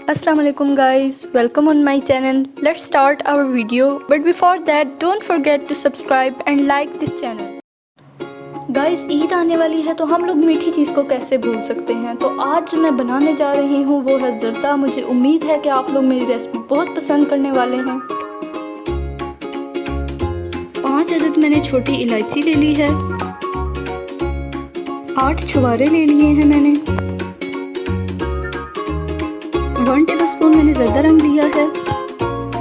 Assalamu alaikum guys, welcome on my channel. Let's start our video, but before that don't forget to subscribe and like this channel. Guys Eid आने वाली है तो हम लोग मीठी चीज़ को कैसे भूल सकते हैं। तो आज जो मैं बनाने जा रही हूँ वो है जर्दा। मुझे उम्मीद है कि आप लोग मेरी रेसिपी बहुत पसंद करने वाले हैं। 5 अदद मैंने छोटी इलायची ले ली है, 8 छुवारे ले लिए हैं मैंने, 1 टेबलस्पून मैंने ज़र्दा रंग लिया है,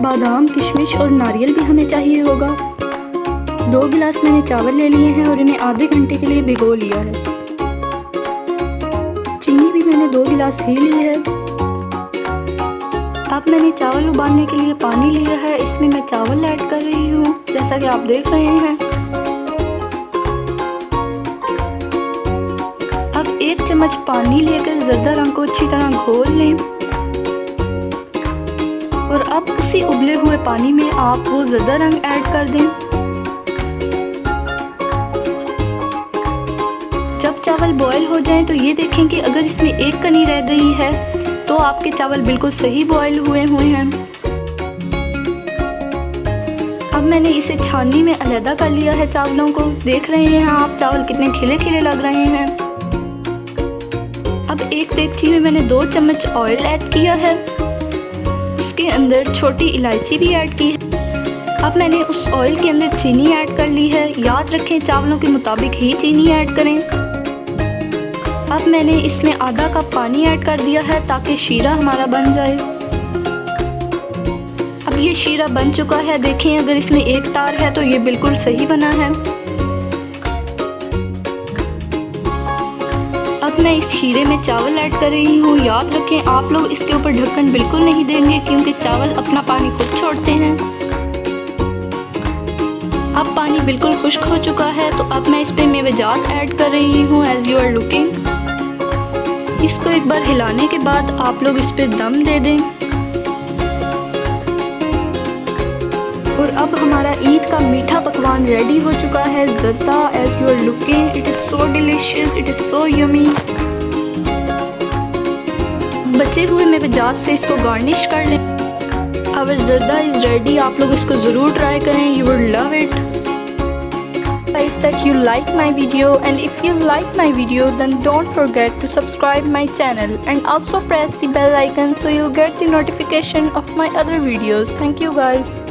बादाम, किशमिश और नारियल भी हमें चाहिए होगा। 2 गिलास मैंने चावल ले लिए हैं और इन्हें आधे घंटे के लिए भिगो लिया है। चीनी भी मैंने 2 गिलास ही ली है। अब मैंने चावल उबालने के लिए पानी लिया है, इसमें मैं चावल ऐड कर रही हूँ जैसा कि आप देख रहे हैं। अब 1 चम्मच पानी लेकर ज़र्दा रंग को अच्छी तरह घोल लें और अब उसी उबले हुए पानी में आप वो ज़र्दा रंग ऐड कर दें। जब चावल बॉयल हो जाएं तो ये देखें कि अगर इसमें एक कनी रह गई है तो आपके चावल बिल्कुल सही बॉयल हुए हैं। अब मैंने इसे छाननी में अलहदा कर लिया है चावलों को। देख रहे हैं आप चावल कितने खिले खिले लग रहे हैं। अब एक देगची में मैंने 2 चम्मच ऑयल ऐड किया है, उसके अंदर छोटी इलायची भी ऐड की है। अब मैंने उस ऑयल के अंदर चीनी ऐड कर ली है। याद रखें चावलों के मुताबिक ही चीनी ऐड करें। अब मैंने इसमें आधा कप पानी ऐड कर दिया है ताकि शीरा हमारा बन जाए। अब ये शीरा बन चुका है। देखें अगर इसमें एक तार है तो ये बिल्कुल सही बना है। अब मैं इस शीरे में चावल ऐड कर रही हूँ। याद रखें आप लोग इसके ऊपर ढक्कन बिल्कुल नहीं देंगे क्योंकि चावल अपना पानी खुद छोड़ते हैं। अब पानी बिल्कुल खुश्क हो चुका है तो अब मैं इस पे मेवेजात ऐड कर रही हूँ एज यू आर लुकिंग। इसको एक बार हिलाने के बाद आप लोग इस पे दम दे दें। और अब हमारा ईद का मीठा पकवान रेडी हो चुका है, zarda as you are looking. It is so delicious, it is so yummy. बचे हुए मेवेजात से इसको गार्निश कर लें। Our zarda is ready. आप लोग इसको ज़रूर ट्राई करें, you will love it. Guys, that you like my video, and if you like my video then don't forget to subscribe my channel and also press the bell icon so you'll get the notification of my other videos. Thank you guys.